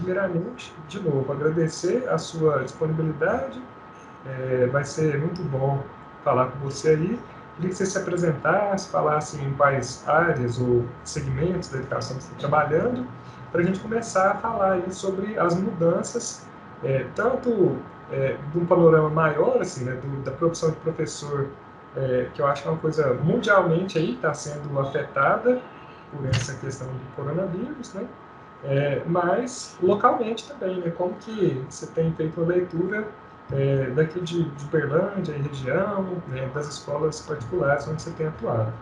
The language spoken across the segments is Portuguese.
primeiramente, de novo, agradecer a sua disponibilidade. Vai ser muito bom falar com você aí. Queria que você se apresentasse, falasse em quais áreas ou segmentos da educação que você está trabalhando, para a gente começar a falar aí sobre as mudanças, tanto de um panorama maior, assim, né, da profissão de professor, que eu acho que é uma coisa mundialmente aí está sendo afetada por essa questão do coronavírus, né? Mas localmente também, né? Como que você tem feito a leitura daqui de Uberlândia e região, né, das escolas particulares onde você tem atuado?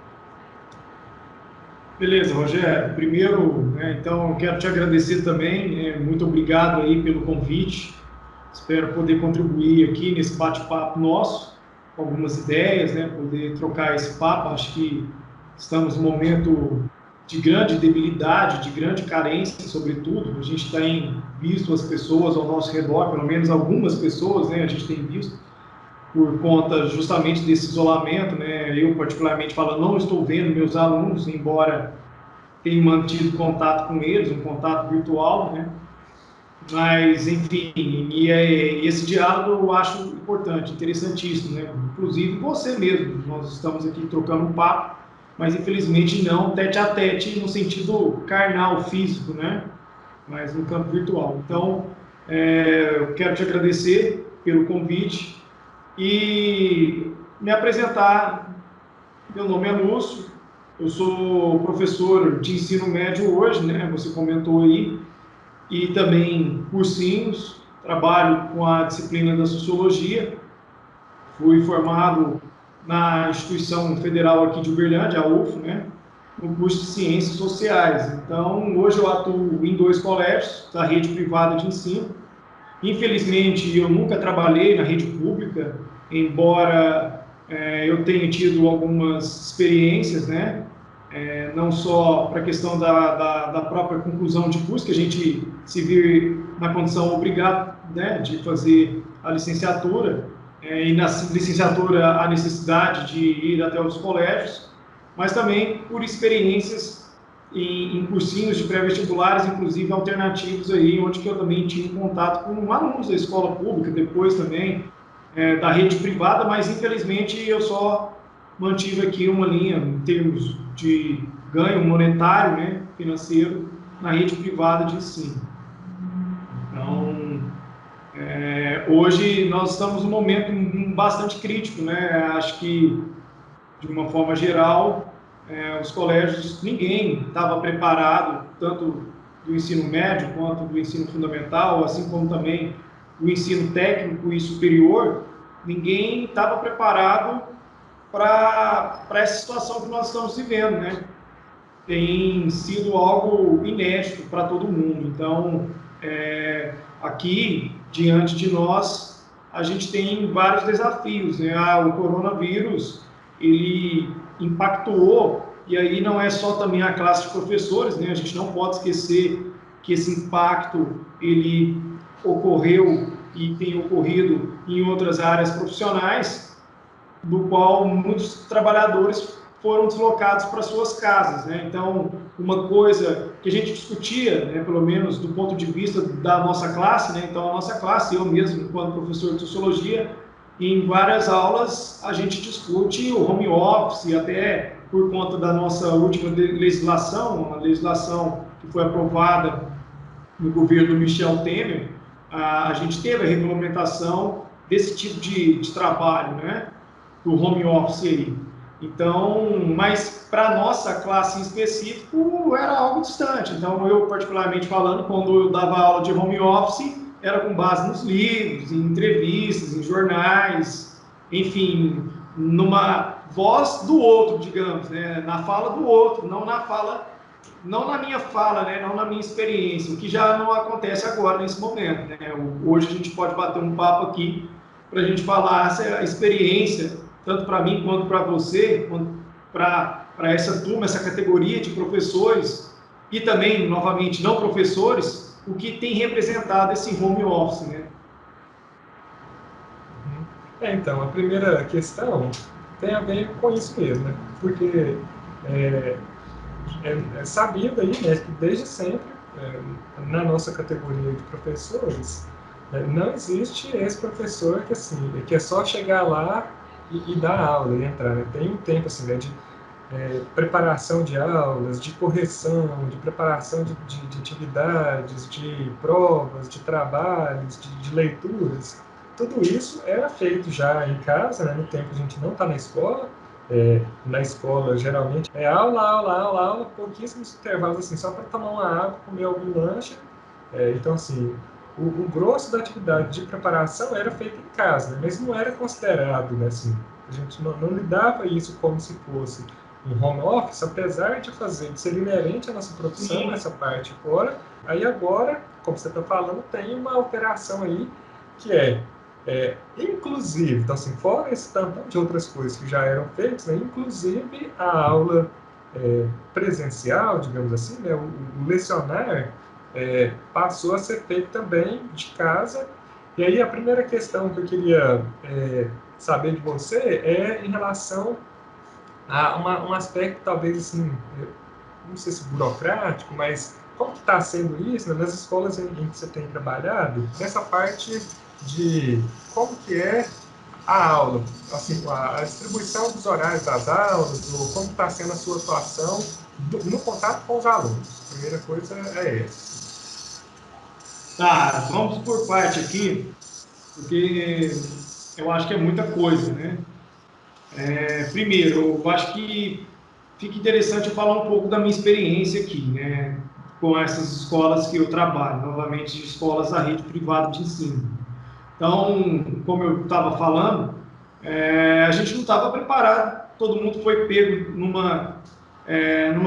Beleza, Rogério. Primeiro, né, então, eu quero te agradecer também. Muito obrigado aí pelo convite. Espero poder contribuir aqui nesse bate-papo nosso, com algumas ideias, né, poder trocar esse papo. Acho que estamos num momento de grande debilidade, de grande carência, sobretudo. A gente tem visto as pessoas ao nosso redor, pelo menos algumas pessoas, né, a gente tem visto, por conta justamente desse isolamento, né? Eu, particularmente falando, não estou vendo meus alunos, embora tenha mantido contato com eles, um contato virtual, né? Mas, enfim, esse diálogo eu acho importante, interessantíssimo, né? Inclusive você mesmo, nós estamos aqui trocando um papo, mas infelizmente não tete a tete no sentido carnal, físico, né? Mas no campo virtual. Então, eu quero te agradecer pelo convite e me apresentar. Meu nome é Lúcio, eu sou professor de ensino médio hoje, né? Você comentou aí, e também cursinhos, trabalho com a disciplina da sociologia, fui formado na instituição federal aqui de Uberlândia, a UFO, né? No curso de Ciências Sociais. Então, hoje eu atuo em 2 colégios da rede privada de ensino. Infelizmente, eu nunca trabalhei na rede pública, embora eu tenha tido algumas experiências, né? Não só para a questão da própria conclusão de curso, que a gente se vê na condição obrigada, né, de fazer a licenciatura, e na licenciatura a necessidade de ir até os colégios, mas também por experiências em cursinhos de pré-vestibulares, inclusive alternativos aí, onde que eu também tive contato com alunos da escola pública, depois também da rede privada, mas infelizmente eu só mantive aqui uma linha em termos de ganho monetário, né, financeiro, na rede privada de ensino. Então, hoje nós estamos num momento bastante crítico, né? Acho que, de uma forma geral, os colégios, ninguém estava preparado, tanto do ensino médio quanto do ensino fundamental, assim como também do ensino técnico e superior, ninguém estava preparado para essa situação que nós estamos vivendo, né? Tem sido algo inédito para todo mundo. Então, aqui, diante de nós, a gente tem vários desafios, né? O coronavírus, ele impactou, e aí não é só também a classe de professores, né? A gente não pode esquecer que esse impacto, ele ocorreu e tem ocorrido em outras áreas profissionais, do qual muitos trabalhadores foram deslocados para suas casas, né? Então, uma coisa que a gente discutia, né, pelo menos do ponto de vista da nossa classe, né? Então, a nossa classe, eu mesmo, enquanto professor de sociologia, em várias aulas a gente discute o home office, até por conta da nossa última legislação, a legislação que foi aprovada no governo Michel Temer, a gente teve a regulamentação desse tipo de trabalho, né? Do home office aí. Então, mas para a nossa classe em específico, era algo distante. Então, eu, particularmente falando, quando eu dava aula de home office, era com base nos livros, em entrevistas, em jornais, enfim, numa voz do outro, digamos, né? Na fala do outro, não na minha fala, né? Não na minha experiência, o que já não acontece agora nesse momento, né? Hoje a gente pode bater um papo aqui para a gente falar essa experiência, tanto para mim quanto para você, quanto para essa turma, essa categoria de professores e também, novamente, não professores, o que tem representado esse home office, né? Então, a primeira questão tem a ver com isso mesmo, né? Porque é sabido aí, né, que desde sempre na nossa categoria de professores, não existe esse professor que, assim, que é só chegar lá e dar aula e entrar, né? Tem um tempo, assim, né, de preparação de aulas, de correção, de preparação de atividades, de provas, de trabalhos, de leituras. Tudo isso era feito já em casa, né? No tempo a gente não está na escola. Na escola, geralmente, é aula, aula, aula, aula, pouquíssimos intervalos, assim, só para tomar uma água, comer algum lanche. Então, assim, o grosso da atividade de preparação era feito em casa, né? Mas não era considerado, né, assim, a gente não lidava isso como se fosse um home office, apesar de ser inerente à nossa profissão, Sim. essa parte fora. Aí agora, como você está falando, tem uma alteração aí que inclusive, então assim, fora esse tanto de outras coisas que já eram feitas, né, inclusive a aula presencial, digamos assim, né, o lecionar passou a ser feito também de casa. E aí a primeira questão que eu queria saber de você é em relação a um aspecto talvez assim, não sei se burocrático, mas como que está sendo isso, né, nas escolas em que você tem trabalhado, nessa parte de como que é a aula, assim, a distribuição dos horários das aulas, ou como está sendo a sua atuação no contato com os alunos. A primeira coisa é essa. Tá, vamos por parte aqui, porque eu acho que é muita coisa, né? Primeiro, eu acho que fica interessante eu falar um pouco da minha experiência aqui, né? Com essas escolas que eu trabalho, novamente, escolas da rede privada de ensino. Então, como eu estava falando, a gente não estava preparado, todo mundo foi pego numa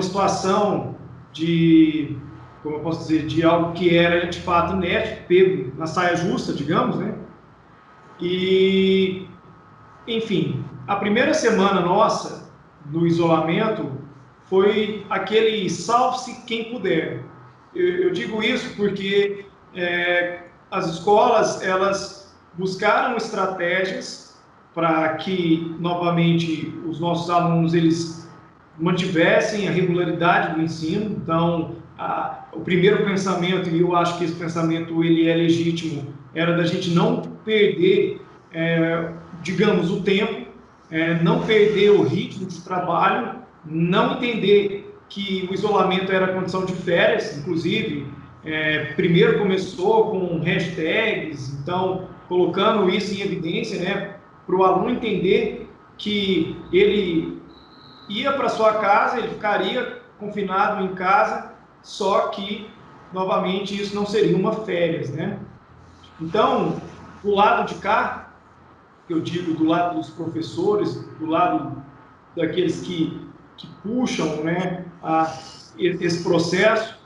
situação de, como eu posso dizer, de algo que era de fato inédito, pego na saia justa, digamos, né? E, enfim, a primeira semana nossa no isolamento foi aquele salve-se quem puder. Eu digo isso porque as escolas, elas buscaram estratégias para que, novamente, os nossos alunos, eles mantivessem a regularidade do ensino. Então, o primeiro pensamento, e eu acho que esse pensamento ele é legítimo, era da gente não perder, digamos, o tempo, não perder o ritmo de trabalho, não entender que o isolamento era condição de férias, inclusive, primeiro começou com hashtags, então, colocando isso em evidência, né, para o aluno entender que ele ia para sua casa, ele ficaria confinado em casa, só que, novamente, isso não seria uma férias, né? Então, do lado de cá, que eu digo do lado dos professores, do lado daqueles que puxam, né, esse processo,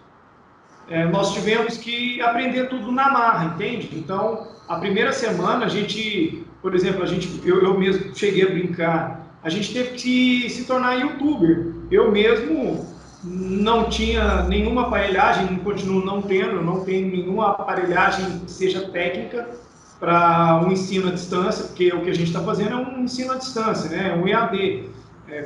nós tivemos que aprender tudo na marra, entende? Então, a primeira semana, a gente, por exemplo, eu mesmo cheguei a brincar, a gente teve que se tornar youtuber. Eu mesmo não tinha nenhuma aparelhagem, continuo não tendo, não tenho nenhuma aparelhagem que seja técnica para um ensino à distância, porque o que a gente está fazendo é um ensino à distância, né? Um EAD.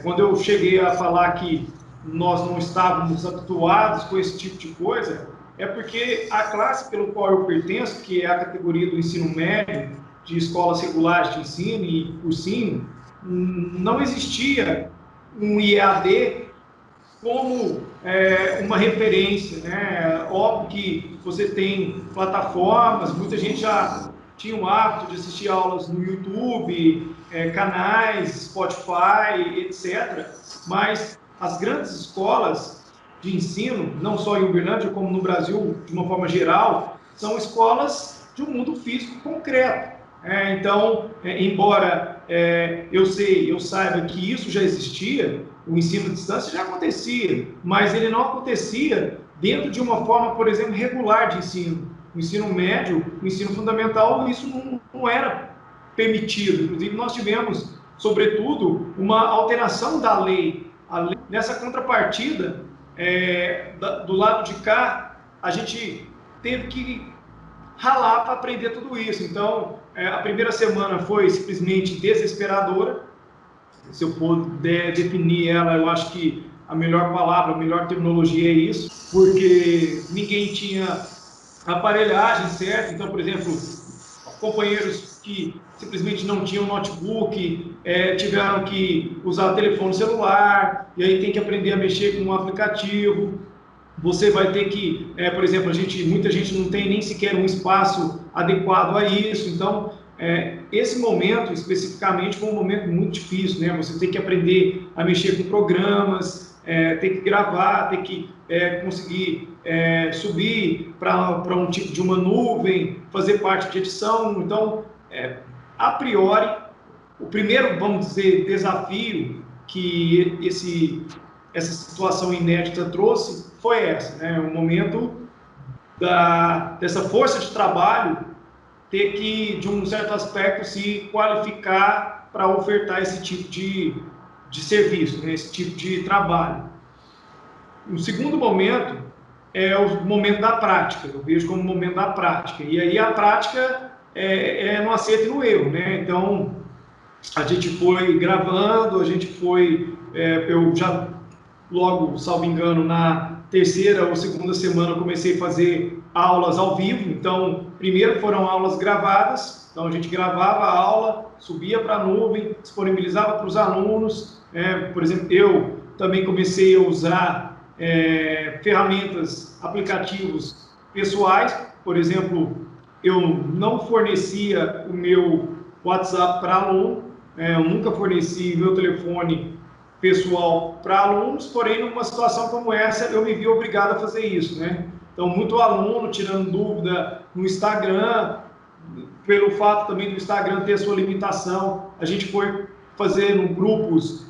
Quando eu cheguei a falar que nós não estávamos habituados com esse tipo de coisa, é porque a classe pelo qual eu pertenço, que é a categoria do ensino médio, de escolas regulares de ensino e cursinho, não existia um IAD como uma referência, né? Óbvio que você tem plataformas, muita gente já tinha o hábito de assistir aulas no YouTube, canais, Spotify, etc. Mas as grandes escolas de ensino, não só em Uberlândia, como no Brasil, de uma forma geral, são escolas de um mundo físico concreto. Então, embora eu saiba que isso já existia, o ensino à distância já acontecia, mas ele não acontecia dentro de uma forma, por exemplo, regular de ensino. O ensino médio, o ensino fundamental, isso não era permitido. Inclusive, nós tivemos, sobretudo, uma alteração da lei. Nessa contrapartida, do lado de cá, a gente teve que ralar para aprender tudo isso. Então, a primeira semana foi simplesmente desesperadora. Se eu puder definir ela, eu acho que a melhor palavra, a melhor terminologia é isso, porque ninguém tinha aparelhagem certa. Então, por exemplo, companheiros que simplesmente não tinham notebook, tiveram que usar telefone celular, e aí tem que aprender a mexer com um aplicativo. Você vai ter que, por exemplo, muita gente não tem nem sequer um espaço adequado a isso. Então, esse momento especificamente foi um momento muito difícil, né? Você tem que aprender a mexer com programas, tem que gravar, tem que conseguir subir para um tipo de uma nuvem, fazer parte de edição. Então, a priori, o primeiro, vamos dizer, desafio que essa situação inédita trouxe foi essa, né? O momento dessa força de trabalho ter que, de um certo aspecto, se qualificar para ofertar esse tipo de serviço, né? Esse tipo de trabalho. O segundo momento é o momento da prática, eu vejo como o momento da prática. E aí a prática é no acerto e no erro, né? Então, a gente foi gravando, eu já logo, salvo engano, na terceira ou segunda semana eu comecei a fazer aulas ao vivo. Então, primeiro foram aulas gravadas, então a gente gravava a aula, subia para a nuvem, disponibilizava para os alunos. Por exemplo, eu também comecei a usar ferramentas, aplicativos pessoais. Por exemplo, eu não fornecia o meu WhatsApp para aluno, eu nunca forneci meu telefone pessoal para alunos, porém, numa situação como essa, eu me vi obrigado a fazer isso, né? Então, muito aluno tirando dúvida no Instagram, pelo fato também do Instagram ter sua limitação, a gente foi fazendo grupos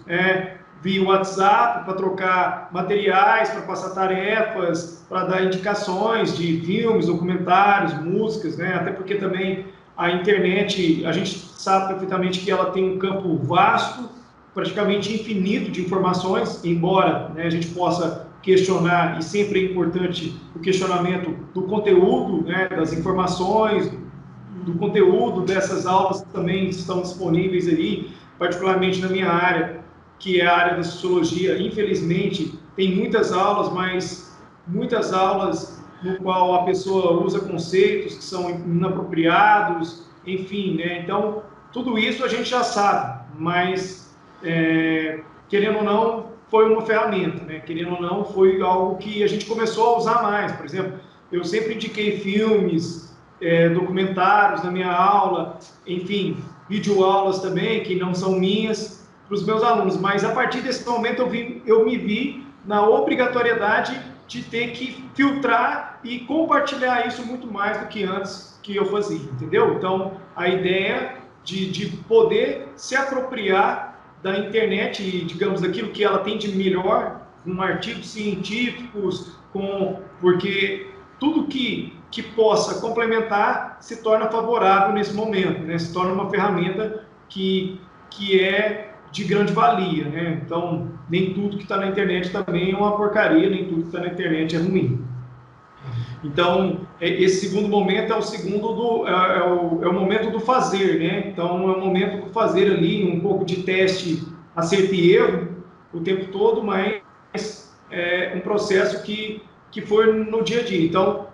via WhatsApp para trocar materiais, para passar tarefas, para dar indicações de filmes, documentários, músicas, né? Até porque também a internet, a gente sabe perfeitamente que ela tem um campo vasto, praticamente infinito de informações, embora, né, a gente possa questionar, e sempre é importante o questionamento do conteúdo, né, das informações, do conteúdo dessas aulas que também estão disponíveis aí, particularmente na minha área, que é a área da sociologia. Infelizmente, tem muitas aulas, mas muitas aulas no qual a pessoa usa conceitos que são inapropriados, enfim, né? Então, tudo isso a gente já sabe, mas querendo ou não, foi uma ferramenta, né? Querendo ou não, foi algo que a gente começou a usar mais. Por exemplo, eu sempre indiquei filmes, documentários na minha aula, enfim, videoaulas também, que não são minhas, para os meus alunos. Mas a partir desse momento eu me vi na obrigatoriedade de ter que filtrar e compartilhar isso muito mais do que antes que eu fazia, entendeu? Então, a ideia de poder se apropriar da internet e, digamos, daquilo que ela tem de melhor, com artigos científicos, porque tudo que possa complementar se torna favorável nesse momento, né? Se torna uma ferramenta que é de grande valia, né? Então, nem tudo que está na internet também é uma porcaria, nem tudo que está na internet é ruim. Então, esse segundo momento é o momento do fazer, né? Então, é o momento do fazer ali, um pouco de teste, acerto e erro o tempo todo, mas é um processo que foi no dia a dia. Então,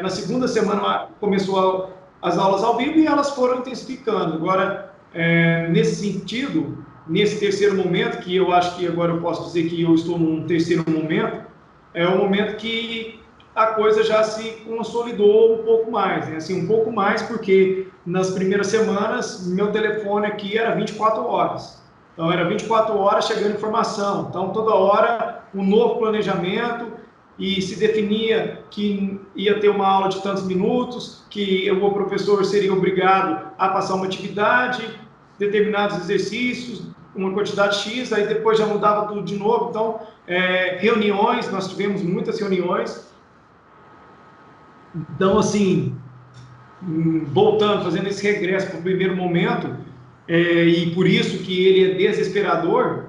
na segunda semana começou as aulas ao vivo e elas foram intensificando. Agora, nesse sentido, nesse terceiro momento, que eu acho que agora eu posso dizer que eu estou num terceiro momento, é o momento que a coisa já se consolidou um pouco mais, né? Assim, um pouco mais porque nas primeiras semanas meu telefone aqui era 24 horas. Então era 24 horas chegando informação. Então toda hora um novo planejamento e se definia que ia ter uma aula de tantos minutos, que o professor seria obrigado a passar uma atividade, determinados exercícios, uma quantidade X, aí depois já mudava tudo de novo. Então, reuniões, nós tivemos muitas reuniões. Então, assim, voltando, fazendo esse regresso para o primeiro momento, e por isso que ele é desesperador,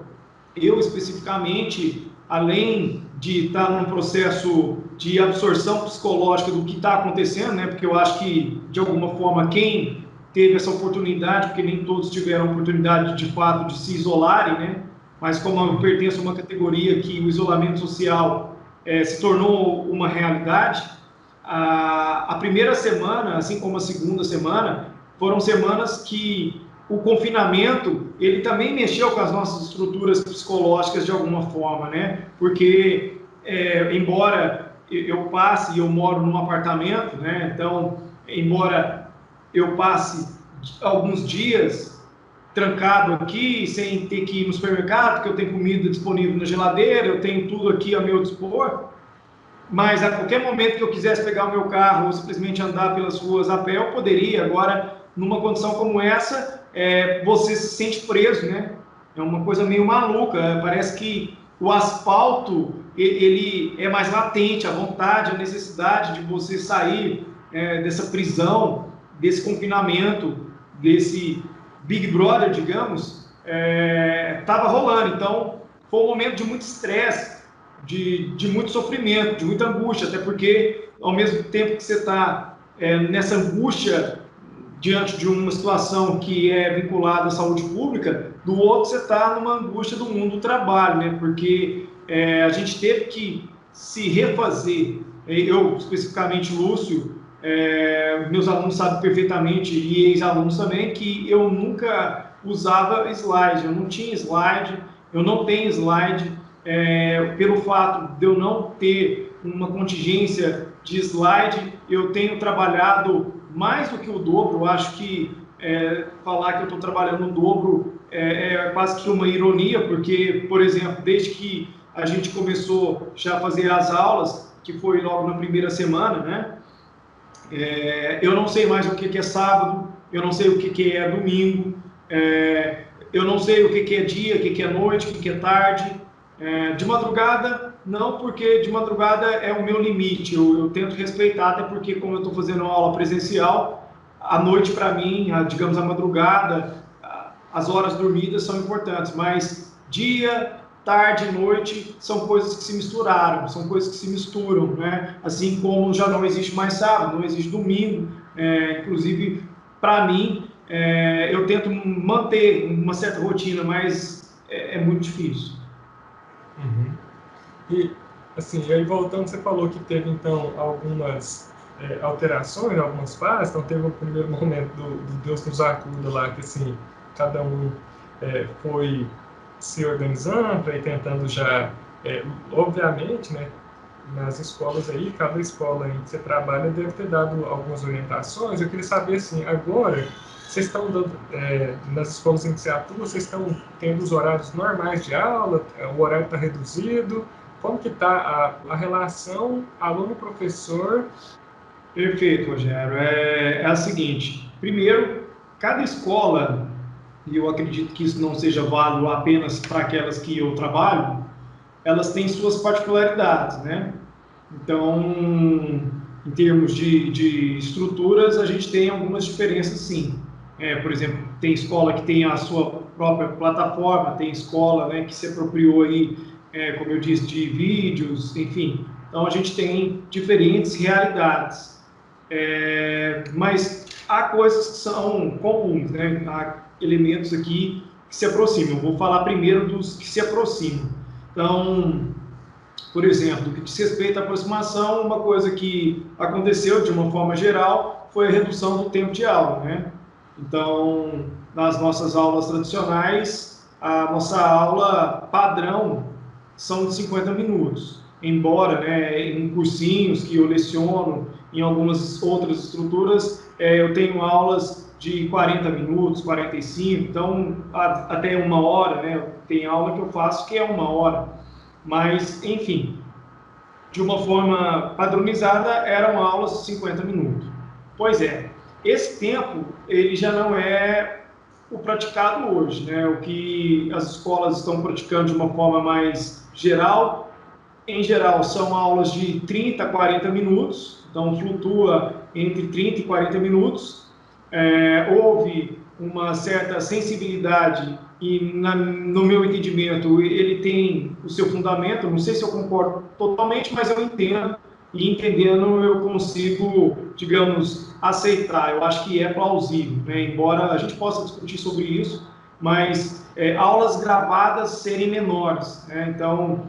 eu especificamente, além de estar num processo de absorção psicológica do que está acontecendo, né, porque eu acho que, de alguma forma, quem teve essa oportunidade, porque nem todos tiveram a oportunidade, de fato, de se isolarem, né, mas como eu pertenço a uma categoria que o isolamento social se tornou uma realidade, a primeira semana, assim como a segunda semana, foram semanas que o confinamento, ele também mexeu com as nossas estruturas psicológicas de alguma forma, né? Porque, embora eu passe, eu moro num apartamento, né? Então, embora eu passe alguns dias trancado aqui, sem ter que ir no supermercado, porque eu tenho comida disponível na geladeira, eu tenho tudo aqui a meu dispor, mas a qualquer momento que eu quisesse pegar o meu carro ou simplesmente andar pelas ruas a pé, eu poderia. Agora, numa condição como essa, você se sente preso, né? É uma coisa meio maluca. Parece que o asfalto ele é mais latente, a vontade, a necessidade de você sair dessa prisão, desse confinamento, desse Big Brother, digamos, estava rolando. Então, foi um momento de muito estresse, de muito sofrimento, de muita angústia, até porque, ao mesmo tempo que você está nessa angústia diante de uma situação que é vinculada à saúde pública, do outro você está numa angústia do mundo do trabalho, né? Porque a gente teve que se refazer. Eu, especificamente, Lúcio, meus alunos sabem perfeitamente, e ex-alunos também, que eu nunca usava slide, eu não tinha slide, eu não tenho slide, pelo fato de eu não ter uma contingência de slide, eu tenho trabalhado mais do que o dobro. Eu acho que falar que eu estou trabalhando o dobro é quase que uma ironia, porque, por exemplo, desde que a gente começou já a fazer as aulas, que foi logo na primeira semana, né? Eu não sei mais o que é sábado, eu não sei o que é domingo, eu não sei o que é dia, o que é noite, o que é tarde. De madrugada, não, porque de madrugada é o meu limite, eu tento respeitar, até porque como eu estou fazendo aula presencial, a noite para mim, digamos a madrugada, as horas dormidas são importantes, mas dia, tarde e noite são coisas que se misturaram, são coisas que se misturam, né? Assim como já não existe mais sábado, não existe domingo, inclusive para mim, eu tento manter uma certa rotina, mas é muito difícil. Uhum. E, assim, aí voltando, você falou que teve, então, algumas alterações, algumas fases. Então, teve o primeiro momento do Deus nos acuda lá, que, assim, cada um foi se organizando, para ir tentando já, obviamente, né, nas escolas aí, cada escola em que você trabalha deve ter dado algumas orientações. Eu queria saber, assim, agora, vocês estão dando, nas escolas em que você atua, vocês estão tendo os horários normais de aula, o horário está reduzido? Como que está a relação aluno-professor? Perfeito, Rogério. É a seguinte: primeiro, cada escola, e eu acredito que isso não seja válido apenas para aquelas que eu trabalho, elas têm suas particularidades, né? Então, em termos de estruturas, a gente tem algumas diferenças, sim. Por exemplo, tem escola que tem a sua própria plataforma, tem escola, né, que se apropriou aí, como eu disse, de vídeos, enfim. Então, a gente tem diferentes realidades. Mas há coisas que são comuns, né? Há elementos aqui que se aproximam. Eu vou falar primeiro dos que se aproximam. Então, por exemplo, no que diz respeito à aproximação, uma coisa que aconteceu de uma forma geral foi a redução do tempo de aula, né? Então, nas nossas aulas tradicionais, a nossa aula padrão são de 50 minutos. Embora, né, em cursinhos que eu leciono, em algumas outras estruturas, eu tenho aulas de 40 minutos, 45, então até uma hora, né? Tem aula que eu faço que é uma hora. Mas, enfim, de uma forma padronizada, eram aulas de 50 minutos. Pois é, esse tempo ele já não é o praticado hoje, né? O que as escolas estão praticando de uma forma mais geral, em geral, são aulas de 30 a 40 minutos, então flutua entre 30 e 40 minutos. Houve uma certa sensibilidade e, no meu entendimento, ele tem o seu fundamento. Não sei se eu concordo totalmente, mas eu entendo, e entendendo eu consigo, digamos, aceitar. Eu acho que é plausível, né? Embora a gente possa discutir sobre isso, mas aulas gravadas serem menores, né? Então,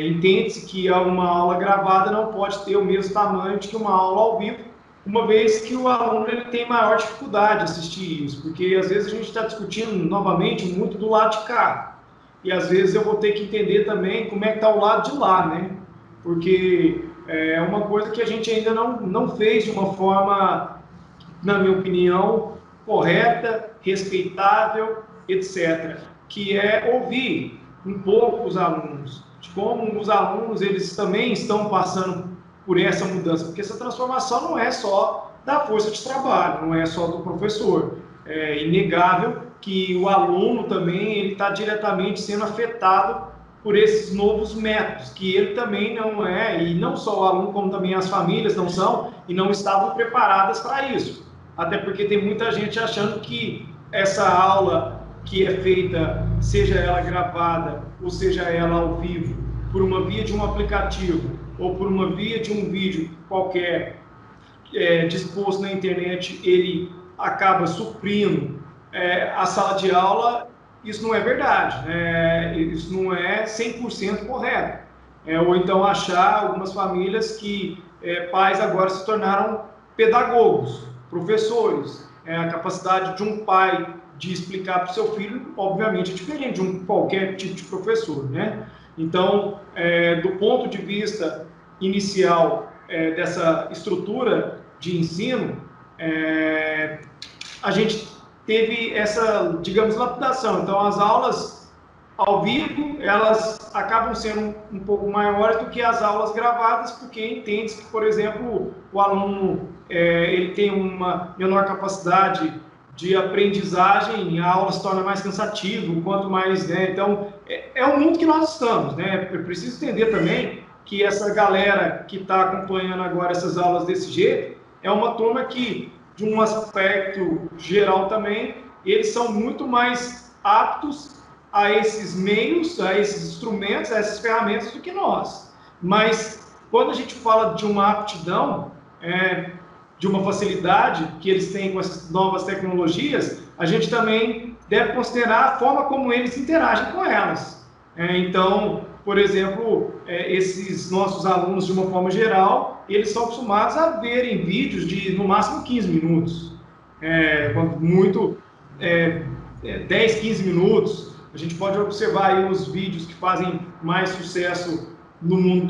entende-se que uma aula gravada não pode ter o mesmo tamanho de que uma aula ao vivo, uma vez que o aluno ele tem maior dificuldade de assistir isso, porque às vezes a gente está discutindo novamente muito do lado de cá, e às vezes eu vou ter que entender também como é que está o lado de lá, né? Porque é uma coisa que a gente ainda não fez de uma forma, na minha opinião, correta, respeitável, etc., que é ouvir um pouco os alunos, de como os alunos eles também estão passando por essa mudança, porque essa transformação não é só da força de trabalho, não é só do professor. É inegável que o aluno também ele está diretamente sendo afetado por esses novos métodos, que ele também não é, e não só o aluno, como também as famílias não são, e não estavam preparadas para isso. Até porque tem muita gente achando que essa aula que é feita, seja ela gravada, ou seja ela ao vivo, por uma via de um aplicativo, ou por uma via de um vídeo qualquer disposto na internet, ele acaba suprindo a sala de aula. Isso não é verdade, isso não é 100% correto. Ou então achar algumas famílias que pais agora se tornaram pedagogos, professores. A capacidade de um pai de explicar para o seu filho, obviamente, é diferente de qualquer tipo de professor, né? Então, do ponto de vista inicial dessa estrutura de ensino, a gente teve essa, digamos, lapidação. Então, as aulas ao vivo, elas acabam sendo um pouco maiores do que as aulas gravadas, porque entende-se que, por exemplo, o aluno ele tem uma menor capacidade de aprendizagem, a aula se torna mais cansativa, quanto mais, né? Então, é o mundo que nós estamos, né? Eu preciso entender também que essa galera que está acompanhando agora essas aulas desse jeito, é uma turma que, de um aspecto geral também, eles são muito mais aptos a esses meios, a esses instrumentos, a essas ferramentas do que nós. Mas, quando a gente fala de uma aptidão, de uma facilidade que eles têm com essas novas tecnologias, a gente também deve considerar a forma como eles interagem com elas. Então, por exemplo, esses nossos alunos, de uma forma geral, eles são acostumados a verem vídeos de, no máximo, 15 minutos. Muito, 10, 15 minutos. A gente pode observar aí os vídeos que fazem mais sucesso no mundo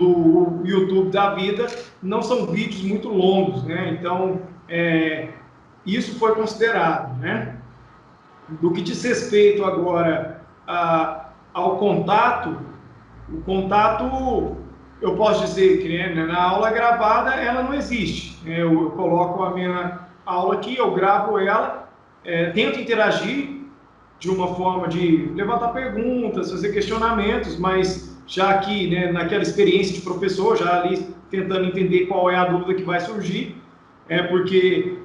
do YouTube da vida, não são vídeos muito longos, né? Então, isso foi considerado, né? Do que diz respeito agora ao contato, o contato, eu posso dizer que na aula gravada ela não existe. Eu coloco a minha aula aqui, eu gravo ela, tento interagir de uma forma de levantar perguntas, fazer questionamentos, mas já aqui, né, naquela experiência de professor, já ali tentando entender qual é a dúvida que vai surgir, porque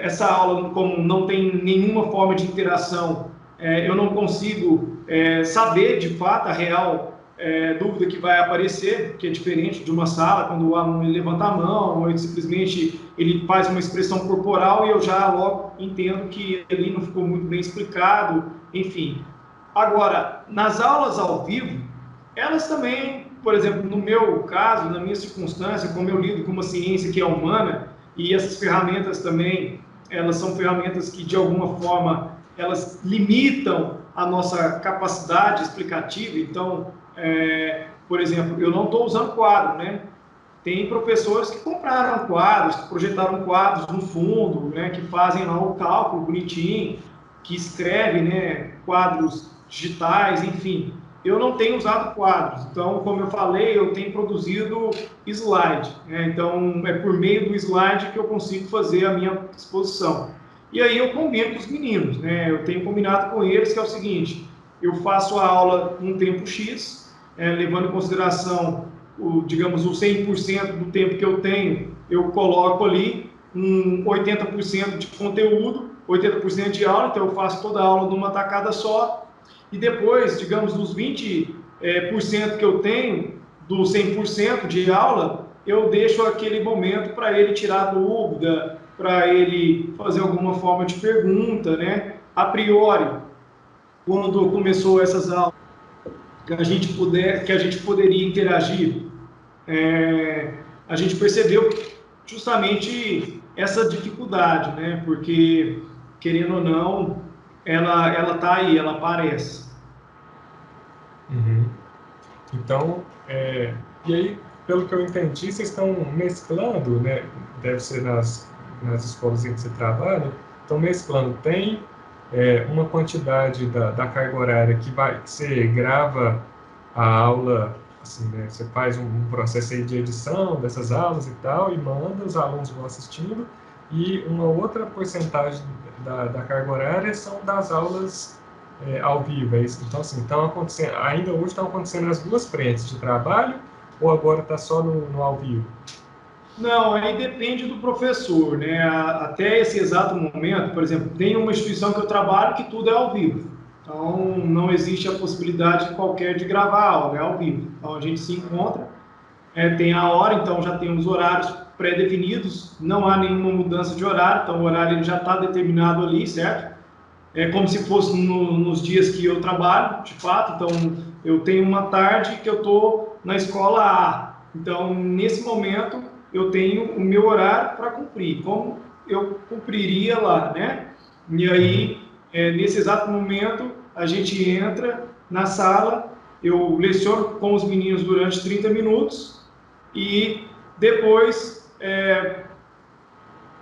essa aula, como não tem nenhuma forma de interação, eu não consigo saber de fato a real dúvida que vai aparecer, que é diferente de uma sala, quando o aluno levanta a mão, ou ele simplesmente ele faz uma expressão corporal e eu já logo entendo que ali não ficou muito bem explicado, enfim. Agora, nas aulas ao vivo, elas também, por exemplo, no meu caso, na minha circunstância, como eu lido com uma ciência que é humana, e essas ferramentas também, elas são ferramentas que, de alguma forma, elas limitam a nossa capacidade explicativa. Então, por exemplo, eu não estou usando quadro, né? Tem professores que compraram quadros, que projetaram quadros no fundo, né? Que fazem lá o cálculo bonitinho, que escrevem, né? Quadros digitais, enfim. Eu não tenho usado quadros, então, como eu falei, eu tenho produzido slide, né? Então, é por meio do slide que eu consigo fazer a minha exposição. E aí eu combino com os meninos, né? Eu tenho combinado com eles que é o seguinte: eu faço a aula num tempo X, levando em consideração, digamos, o 100% do tempo que eu tenho, eu coloco ali 80% de conteúdo, 80% de aula, então eu faço toda a aula numa tacada só, e depois, digamos, dos 20% que eu tenho, do 100% de aula, eu deixo aquele momento para ele tirar dúvida, para ele fazer alguma forma de pergunta, né? A priori, quando começou essas aulas, que a gente poderia interagir, a gente percebeu justamente essa dificuldade, né? Porque, querendo ou não, ela está aí, ela aparece. Uhum. Então, e aí, pelo que eu entendi, vocês estão mesclando, né? Deve ser nas escolas em que você trabalha, estão mesclando. Tem uma quantidade da carga horária que você grava a aula, assim, né? Você faz um processo aí de edição dessas aulas e tal, e manda, os alunos vão assistindo, e uma outra porcentagem da carga horária são das aulas ao vivo, é isso? Então, assim, ainda hoje estão acontecendo as duas frentes de trabalho, ou agora está só no ao vivo? Não, aí depende do professor, né? Até esse exato momento, por exemplo, tem uma instituição que eu trabalho que tudo é ao vivo. Então, não existe a possibilidade qualquer de gravar aula, é ao vivo. Então, a gente se encontra, tem a hora, então já tem os horários pré-definidos, não há nenhuma mudança de horário, então o horário ele já está determinado ali, certo? É como se fosse nos dias que eu trabalho, de fato. Então, eu tenho uma tarde que eu estou na escola A. Então, nesse momento, eu tenho o meu horário para cumprir, como eu cumpriria lá, né? E aí, nesse exato momento, a gente entra na sala, eu leciono com os meninos durante 30 minutos e depois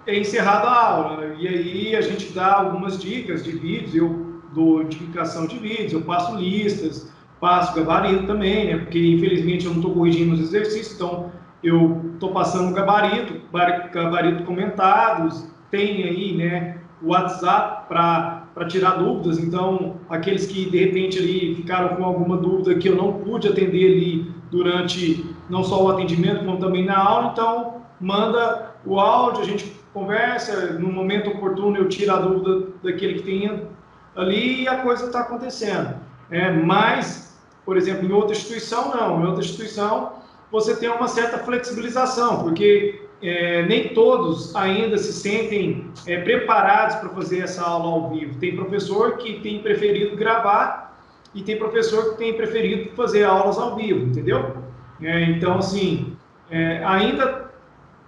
encerrada a aula, né? E aí a gente dá algumas dicas de vídeos, eu dou indicação de vídeos, eu passo listas, passo gabarito também, né? Porque infelizmente eu não estou corrigindo os exercícios, então eu estou passando gabarito comentados, tem aí, né, o WhatsApp para tirar dúvidas, então aqueles que de repente ali ficaram com alguma dúvida que eu não pude atender ali durante não só o atendimento, como também na aula, então manda o áudio, a gente conversa, no momento oportuno eu tiro a dúvida daquele que tem ali e a coisa está acontecendo. Mas, por exemplo, em outra instituição, não. Em outra instituição, você tem uma certa flexibilização, porque nem todos ainda se sentem preparados para fazer essa aula ao vivo. Tem professor que tem preferido gravar e tem professor que tem preferido fazer aulas ao vivo, entendeu? Então, assim, ainda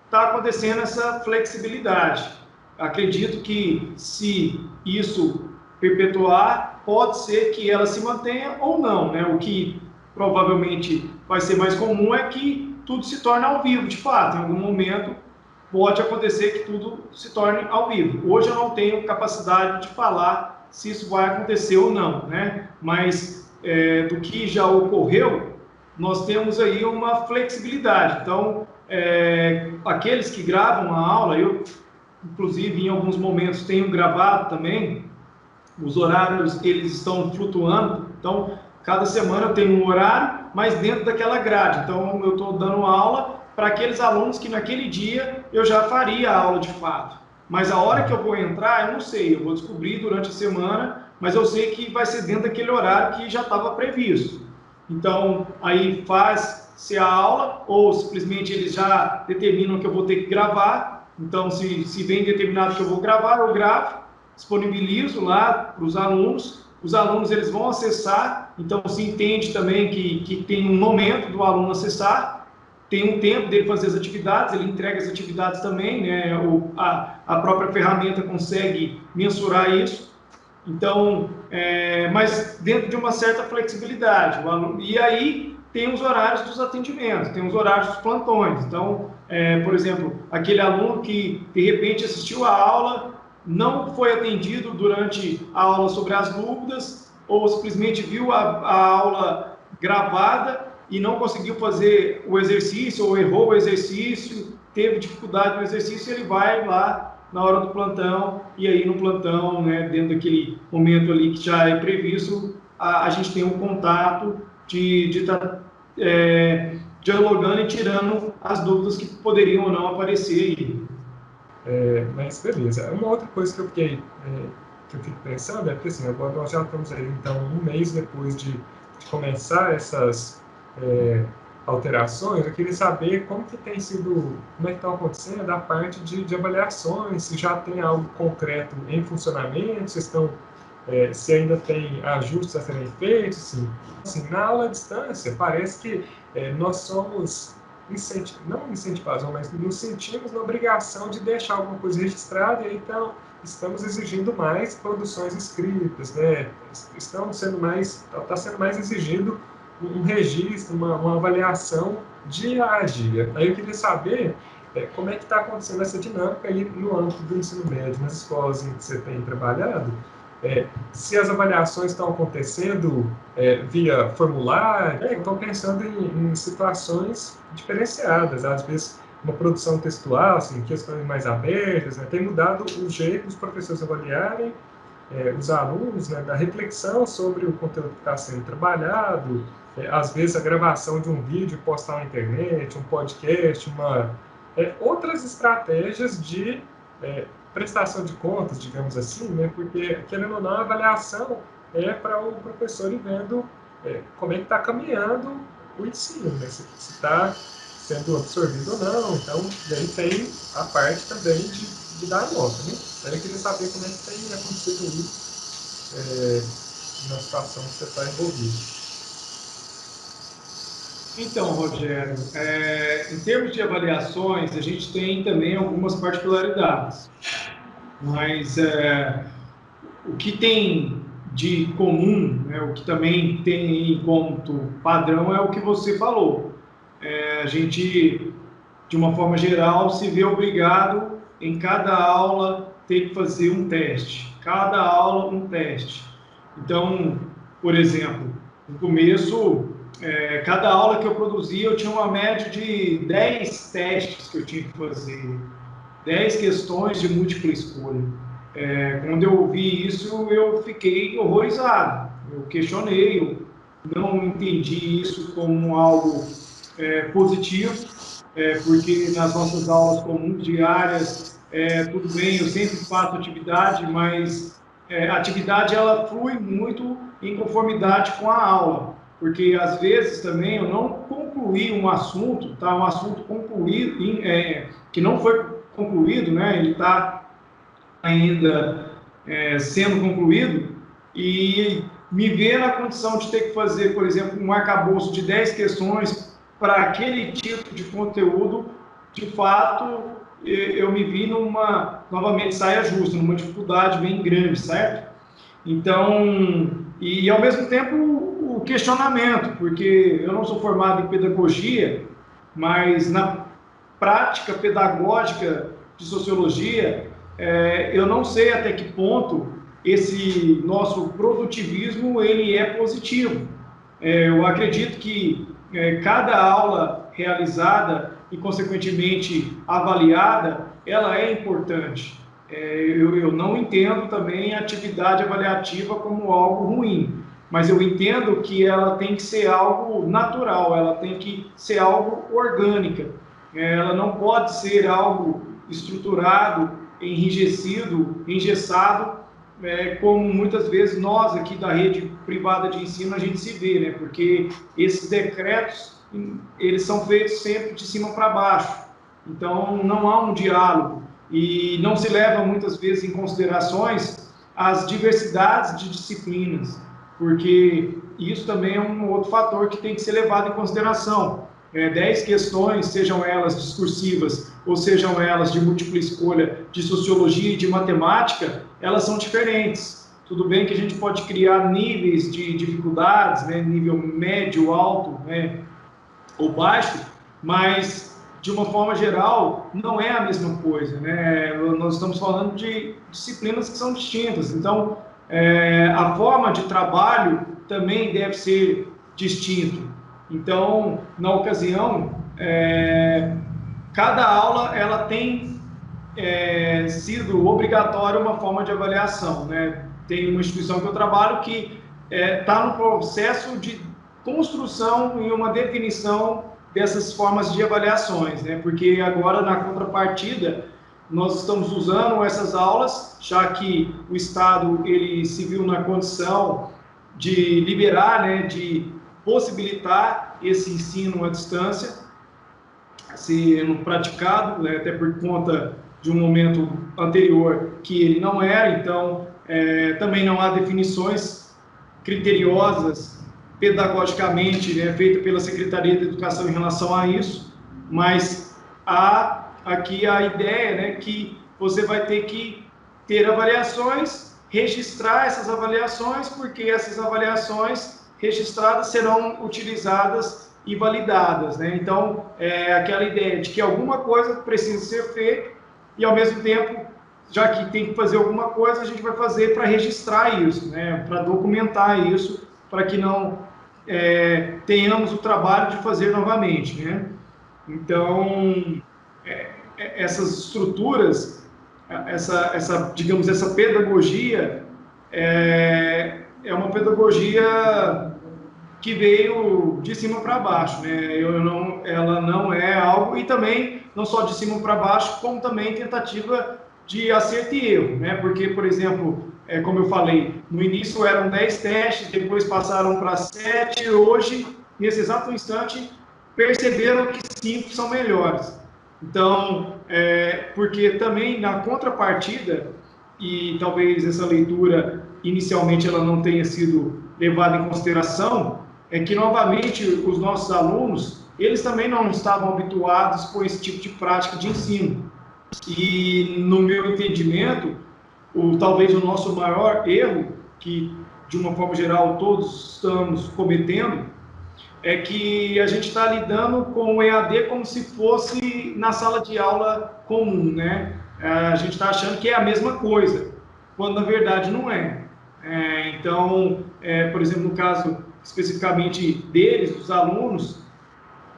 está acontecendo essa flexibilidade. Acredito que se isso perpetuar, pode ser que ela se mantenha ou não, né? O que provavelmente vai ser mais comum é que tudo se torne ao vivo, de fato. Em algum momento pode acontecer que tudo se torne ao vivo. Hoje eu não tenho capacidade de falar se isso vai acontecer ou não, né? Mas do que já ocorreu, nós temos aí uma flexibilidade. Então, aqueles que gravam a aula, eu, inclusive, em alguns momentos tenho gravado também, os horários, eles estão flutuando, então, cada semana eu tenho um horário, mas dentro daquela grade. Então, eu estou dando aula para aqueles alunos que naquele dia eu já faria a aula de fato. Mas a hora que eu vou entrar, eu não sei, eu vou descobrir durante a semana, mas eu sei que vai ser dentro daquele horário que já estava previsto. Então, aí faz-se a aula, ou simplesmente eles já determinam que eu vou ter que gravar. Então, se vem determinado que eu vou gravar, eu gravo, disponibilizo lá para os alunos eles vão acessar, então se entende também que tem um momento do aluno acessar, tem um tempo dele fazer as atividades, ele entrega as atividades também, né? A própria ferramenta consegue mensurar isso. Então, mas dentro de uma certa flexibilidade. E aí tem os horários dos atendimentos, tem os horários dos plantões. Então, por exemplo, aquele aluno que de repente assistiu a aula, não foi atendido durante a aula sobre as dúvidas, ou simplesmente viu a aula gravada e não conseguiu fazer o exercício, ou errou o exercício, teve dificuldade no exercício, ele vai lá na hora do plantão, e aí no plantão, né, dentro daquele momento ali que já é previsto, a gente tem um contato de estar dialogando e tirando as dúvidas que poderiam ou não aparecer aí. Mas beleza. Uma outra coisa que eu fico pensando é que assim, agora nós já estamos aí, então, um mês depois de começar essas alterações. Eu queria saber como que tem sido, como é que está acontecendo a parte de avaliações, se já tem algo concreto em funcionamento, vocês estão se ainda tem ajustes a serem feitos, assim, na aula à distância, parece que nós somos não incentivados, mas nos sentimos na obrigação de deixar alguma coisa registrada, e então estamos exigindo mais produções escritas, né? Está sendo mais exigido um registro, uma avaliação dia a dia. Aí eu queria saber como é que está acontecendo essa dinâmica aí no âmbito do ensino médio, nas escolas em que você tem trabalhado, se as avaliações estão acontecendo via formulário, estão pensando em situações diferenciadas, às vezes uma produção textual, assim, questões mais abertas, né, tem mudado o jeito dos professores avaliarem os alunos, né, da reflexão sobre o conteúdo que está sendo trabalhado, às vezes a gravação de um vídeo, postar na internet, um podcast, outras estratégias de prestação de contas, digamos assim, né, porque, querendo ou não, a avaliação é para o professor ir vendo como é que está caminhando o ensino, né, se está sendo absorvido ou não. Então, daí tem a parte também de dar nota, né? Então, eu queria saber como é que tem acontecido isso na situação que você está envolvido. Então, Rogério, em termos de avaliações, a gente tem também algumas particularidades, mas o que tem de comum, né, o que também tem em conto padrão é o que você falou. A gente, de uma forma geral, se vê obrigado em cada aula ter que fazer um teste, cada aula um teste. Então, por exemplo, no começo, cada aula que eu produzia, eu tinha uma média de 10 testes que eu tinha que fazer, 10 questões de múltipla escolha. Quando eu ouvi isso, eu fiquei horrorizado, eu questionei, eu não entendi isso como algo positivo, porque nas nossas aulas comuns diárias, tudo bem, eu sempre faço atividade, mas a atividade ela flui muito em conformidade com a aula, porque às vezes também eu não concluí um assunto, tá? Um assunto concluído, que não foi concluído, né? Ele está ainda sendo concluído, e me ver na condição de ter que fazer, por exemplo, um arcabouço de 10 questões para aquele tipo de conteúdo, de fato, eu me vi novamente, saia justa, numa dificuldade bem grande, certo? Então, e ao mesmo tempo o questionamento, porque eu não sou formado em pedagogia, mas na prática pedagógica de sociologia, eu não sei até que ponto esse nosso produtivismo ele é positivo. Eu acredito que cada aula realizada e, consequentemente, avaliada, ela é importante. Eu não entendo também a atividade avaliativa como algo ruim, mas eu entendo que ela tem que ser algo natural, ela tem que ser algo orgânica. Ela não pode ser algo estruturado, enrijecido, engessado, como muitas vezes nós aqui da rede privada de ensino a gente se vê, né? Porque esses decretos, eles são feitos sempre de cima para baixo, então não há um diálogo e não se leva muitas vezes em considerações as diversidades de disciplinas, porque isso também é um outro fator que tem que ser levado em consideração. 10 questões, sejam elas discursivas ou sejam elas de múltipla escolha, de sociologia e de matemática, elas são diferentes. Tudo bem que a gente pode criar níveis de dificuldades, né, nível médio, alto, né, ou baixo, mas de uma forma geral não é a mesma coisa, né? Nós estamos falando de disciplinas que são distintas, então a forma de trabalho também deve ser distinta. Então, na ocasião, cada aula ela tem sido obrigatória uma forma de avaliação, né? Tem uma instituição que eu trabalho que está no processo de construção e uma definição dessas formas de avaliações, né? Porque agora, na contrapartida, nós estamos usando essas aulas, já que o Estado ele se viu na condição de liberar, né, de possibilitar esse ensino à distância, sendo praticado, né, até por conta de um momento anterior que ele não era. Então, também não há definições criteriosas pedagogicamente, né, feita pela Secretaria de Educação em relação a isso, mas há aqui a ideia, né, que você vai ter que ter avaliações, registrar essas avaliações, porque essas avaliações registradas serão utilizadas e validadas, né? Então, aquela ideia de que alguma coisa precisa ser feita e, ao mesmo tempo, já que tem que fazer alguma coisa, a gente vai fazer para registrar isso, né? Para documentar isso, para que não tenhamos o trabalho de fazer novamente, né? Então, essas estruturas, digamos, essa pedagogia é uma pedagogia que veio de cima para baixo, né? Ela não é algo, e também não só de cima para baixo, como também tentativa de acerto e erro, né? Porque, por exemplo, como eu falei, no início eram 10 testes, depois passaram para 7, hoje, nesse exato instante, perceberam que 5 são melhores. Então, porque também na contrapartida, e talvez essa leitura inicialmente ela não tenha sido levada em consideração, é que novamente os nossos alunos, eles também não estavam habituados com esse tipo de prática de ensino. E no meu entendimento, talvez o nosso maior erro, que de uma forma geral todos estamos cometendo, é que a gente está lidando com o EAD como se fosse na sala de aula comum, né? A gente está achando que é a mesma coisa, quando na verdade não é. Então, por exemplo, no caso especificamente deles, dos alunos,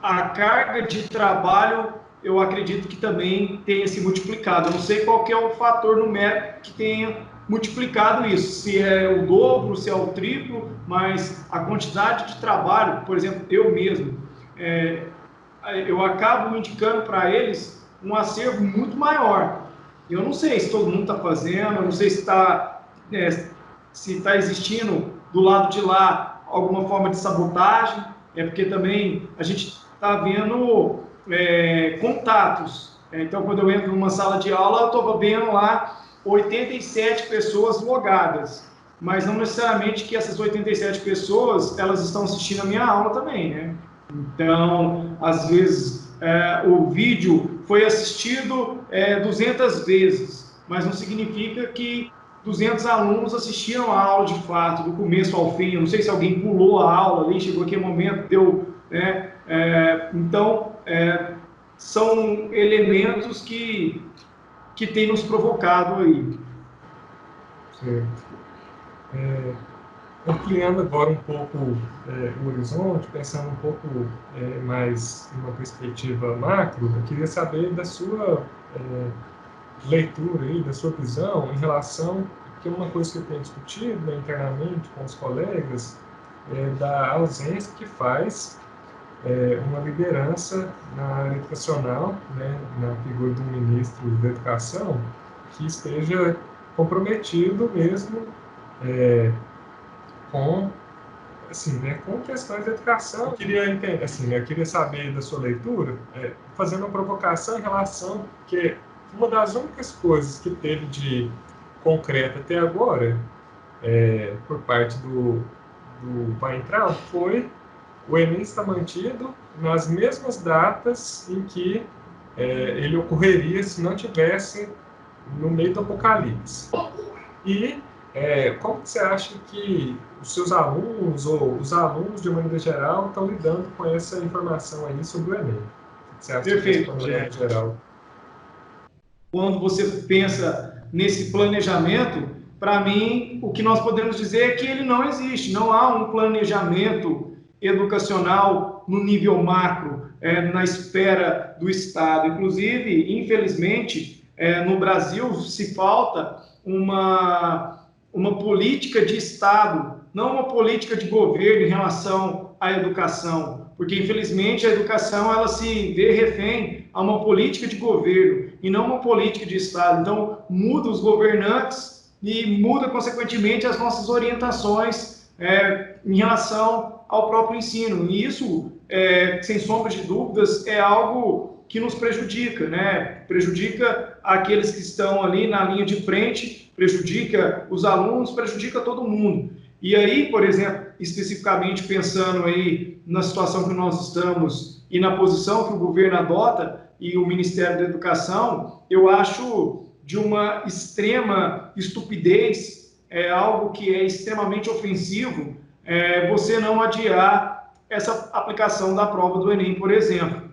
a carga de trabalho, eu acredito que também tenha se multiplicado. Eu não sei qual que é o fator numérico que tenha multiplicado isso, se é o dobro, se é o triplo, mas a quantidade de trabalho, por exemplo, eu mesmo, eu acabo indicando para eles um acervo muito maior. Eu não sei se todo mundo está fazendo, eu não sei se está existindo do lado de lá alguma forma de sabotagem, porque também a gente está vendo contatos. Então, quando eu entro numa sala de aula, eu estou vendo lá 87 pessoas logadas, mas não necessariamente que essas 87 pessoas elas estão assistindo a minha aula também, né? Então, às vezes, o vídeo foi assistido 200 vezes, mas não significa que 200 alunos assistiram a aula de fato, do começo ao fim. Eu não sei se alguém pulou a aula ali, chegou aquele momento, deu... né? Então, são elementos que tem nos provocado aí. Certo. Ampliando agora um pouco o horizonte, pensando um pouco mais em uma perspectiva macro, eu queria saber da sua leitura aí, da sua visão em relação, que é uma coisa que eu tenho discutido, né, internamente com os colegas, da ausência que faz uma liderança na área educacional, né, na figura do ministro da Educação, que esteja comprometido mesmo com, assim, né, com questões de educação. Eu queria entender, assim, né, eu queria saber da sua leitura, fazendo uma provocação em relação que uma das únicas coisas que teve de concreto até agora, por parte do Weintraub, foi o Enem está mantido nas mesmas datas em que ele ocorreria se não tivesse no meio do apocalipse. E como você acha que os seus alunos, ou os alunos de uma maneira geral, estão lidando com essa informação aí sobre o Enem? O que você acha Perfeito, de maneira geral? Quando você pensa nesse planejamento, para mim, o que nós podemos dizer é que ele não existe. Não há um planejamento educacional no nível macro, na esfera do Estado. Inclusive, infelizmente, no Brasil se falta uma política de Estado, não uma política de governo em relação à educação, porque infelizmente a educação ela se vê refém a uma política de governo e não uma política de Estado. Então muda os governantes e muda consequentemente as nossas orientações em relação ao próprio ensino. E isso, sem sombra de dúvidas, é algo que nos prejudica, né? Prejudica aqueles que estão ali na linha de frente, prejudica os alunos, prejudica todo mundo. E aí, por exemplo, especificamente pensando aí na situação que nós estamos e na posição que o governo adota e o Ministério da Educação, eu acho de uma extrema estupidez, algo que é extremamente ofensivo, você não adiar essa aplicação da prova do Enem, por exemplo.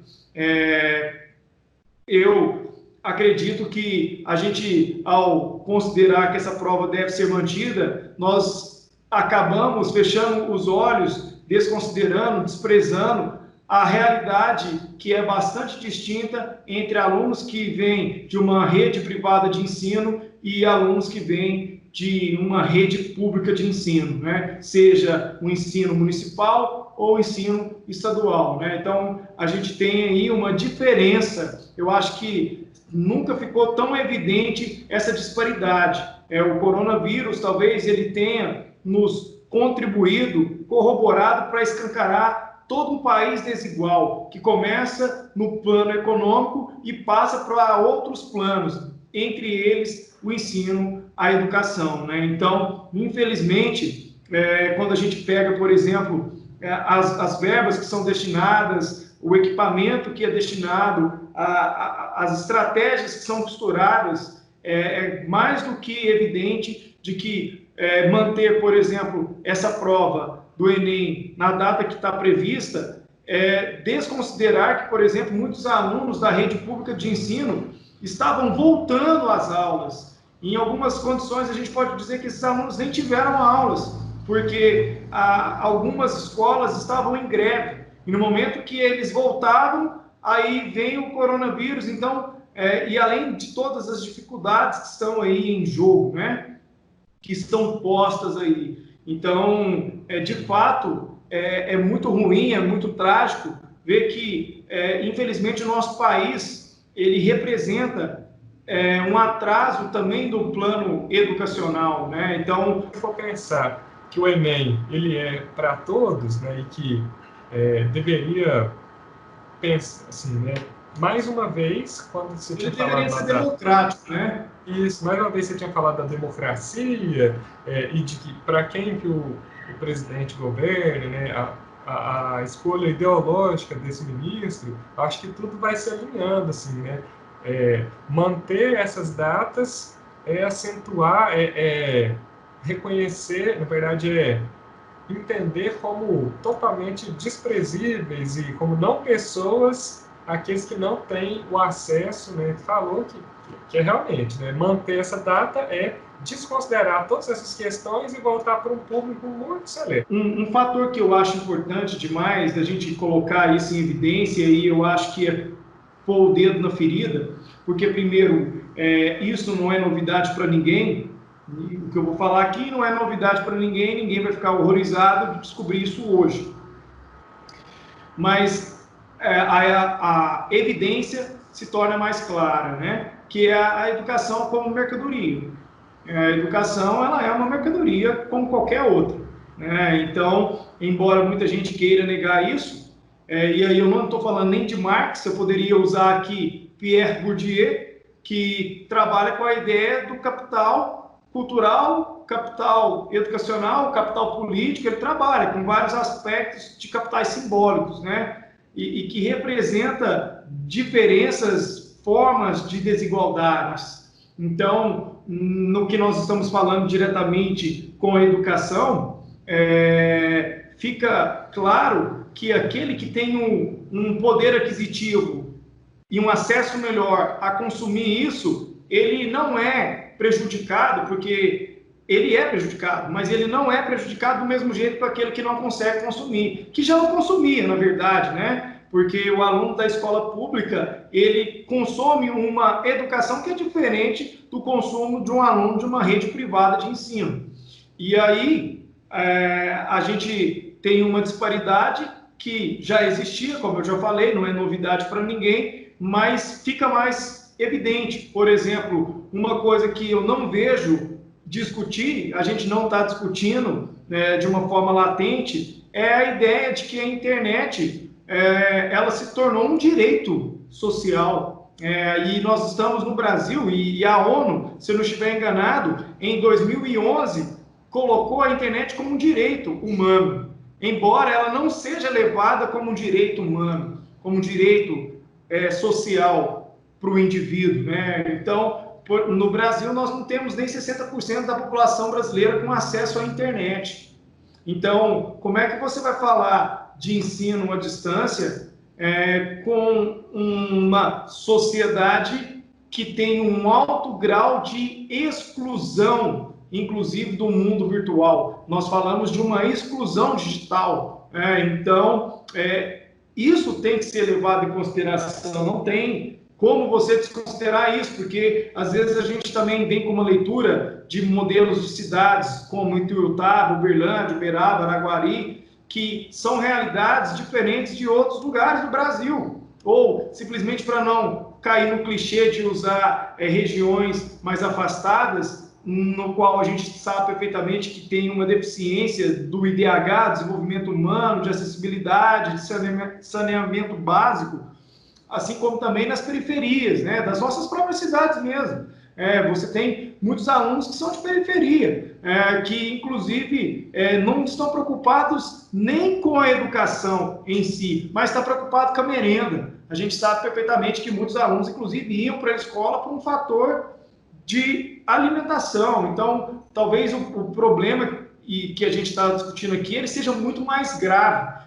Eu acredito que a gente, ao considerar que essa prova deve ser mantida, nós acabamos fechando os olhos, desconsiderando, desprezando a realidade que é bastante distinta entre alunos que vêm de uma rede privada de ensino e alunos que vêm de uma rede pública de ensino, né? Seja o ensino municipal ou o ensino estadual, né? Então, a gente tem aí uma diferença. Eu acho que nunca ficou tão evidente essa disparidade. O coronavírus, talvez, ele tenha nos contribuído, corroborado para escancarar todo um país desigual, que começa no plano econômico e passa para outros planos, entre eles o ensino, a educação, né? Então, infelizmente, quando a gente pega, por exemplo, as verbas que são destinadas, o equipamento que é destinado, as estratégias que são costuradas, é mais do que evidente de que manter, por exemplo, essa prova do Enem na data que está prevista, desconsiderar que, por exemplo, muitos alunos da rede pública de ensino estavam voltando às aulas. Em algumas condições, a gente pode dizer que esses alunos nem tiveram aulas, porque algumas escolas estavam em greve. E no momento que eles voltavam, aí vem o coronavírus. Então, e além de todas as dificuldades que estão aí em jogo, né? Que estão postas aí. Então, de fato, é muito ruim, é muito trágico ver que, infelizmente, o nosso país, ele representa um atraso também do plano educacional, né? Então, se for pensar que o Enem, ele é para todos, né, e que deveria pensar assim, né, mais uma vez, quando você tinha falado... Ele deveria ser democrático, né? Isso, mais uma vez você tinha falado da democracia e de que para quem que o presidente governa, né, a escolha ideológica desse ministro, acho que tudo vai se alinhando, assim, né? Manter essas datas, acentuar, reconhecer, na verdade, entender como totalmente desprezíveis e como não pessoas aqueles que não têm o acesso, né? Falou que é realmente, né, manter essa data desconsiderar todas essas questões e voltar para um público muito seleto. Um fator que eu acho importante demais da gente colocar isso em evidência, e eu acho que é pôr o dedo na ferida, porque, primeiro, isso não é novidade para ninguém. O que eu vou falar aqui não é novidade para ninguém, ninguém vai ficar horrorizado de descobrir isso hoje. Mas a evidência se torna mais clara, né? Que é a educação como mercadoria. A educação, ela é uma mercadoria como qualquer outra, né? Então, embora muita gente queira negar isso, e aí eu não estou falando nem de Marx, eu poderia usar aqui Pierre Bourdieu, que trabalha com a ideia do capital cultural, capital educacional, capital político. Ele trabalha com vários aspectos de capitais simbólicos, né? E que representa diferenças, formas de desigualdades. Então, no que nós estamos falando diretamente com a educação, fica claro que aquele que tem um poder aquisitivo e um acesso melhor a consumir isso, ele não é prejudicado, porque ele é prejudicado, mas ele não é prejudicado do mesmo jeito para aquele que não consegue consumir, que já não consumia, na verdade, né? Porque o aluno da escola pública, ele consome uma educação que é diferente do consumo de um aluno de uma rede privada de ensino. E aí, a gente tem uma disparidade que já existia, como eu já falei, não é novidade para ninguém, mas fica mais evidente. Por exemplo, uma coisa que eu não vejo discutir, a gente não está discutindo, né, de uma forma latente, é a ideia de que a internet ela se tornou um direito social. E nós estamos no Brasil, e a ONU, se eu não estiver enganado, em 2011, colocou a internet como um direito humano, embora ela não seja levada como um direito humano, como um direito social para o indivíduo, né? Então, no Brasil, nós não temos nem 60% da população brasileira com acesso à internet. Então, como é que você vai falar de ensino à distância com uma sociedade que tem um alto grau de exclusão, inclusive do mundo virtual? Nós falamos de uma exclusão digital. Então, isso tem que ser levado em consideração. Não tem como você desconsiderar isso, porque às vezes a gente também vem com uma leitura de modelos de cidades como Ituiutaba, Uberlândia, Uberaba, Araguari, que são realidades diferentes de outros lugares do Brasil. Ou, simplesmente para não cair no clichê de usar regiões mais afastadas, no qual a gente sabe perfeitamente que tem uma deficiência do IDH, desenvolvimento humano, de acessibilidade, de saneamento básico, assim como também nas periferias, né, das nossas próprias cidades mesmo. Você tem muitos alunos que são de periferia, que inclusive não estão preocupados nem com a educação em si, mas está preocupado com a merenda. A gente sabe perfeitamente que muitos alunos, inclusive, iam para a escola por um fator de alimentação. Então, talvez o problema que a gente está discutindo aqui, ele seja muito mais grave.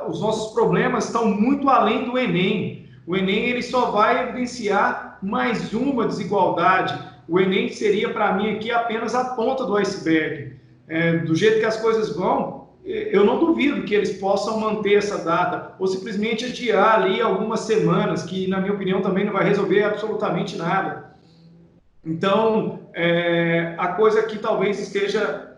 Os nossos problemas estão muito além do Enem. O Enem ele só vai evidenciar mais uma desigualdade. O Enem seria, para mim, aqui apenas a ponta do iceberg. Do jeito que as coisas vão, eu não duvido que eles possam manter essa data, ou simplesmente adiar ali algumas semanas, que, na minha opinião, também não vai resolver absolutamente nada. Então, a coisa aqui talvez esteja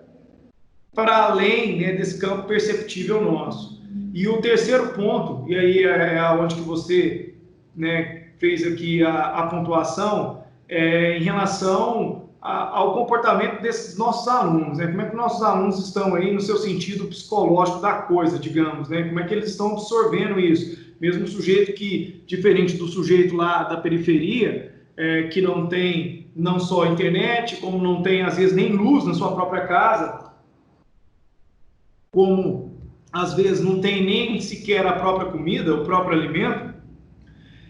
para além, né, desse campo perceptível nosso. E o terceiro ponto, e aí onde que você, né, fez aqui a pontuação, em relação ao comportamento desses nossos alunos, né? Como é que nossos alunos estão aí no seu sentido psicológico da coisa, digamos, né? Como é que eles estão absorvendo isso? Mesmo o sujeito que, diferente do sujeito lá da periferia, que não tem não só internet, como não tem, às vezes, nem luz na sua própria casa, como às vezes não tem nem sequer a própria comida, o próprio alimento,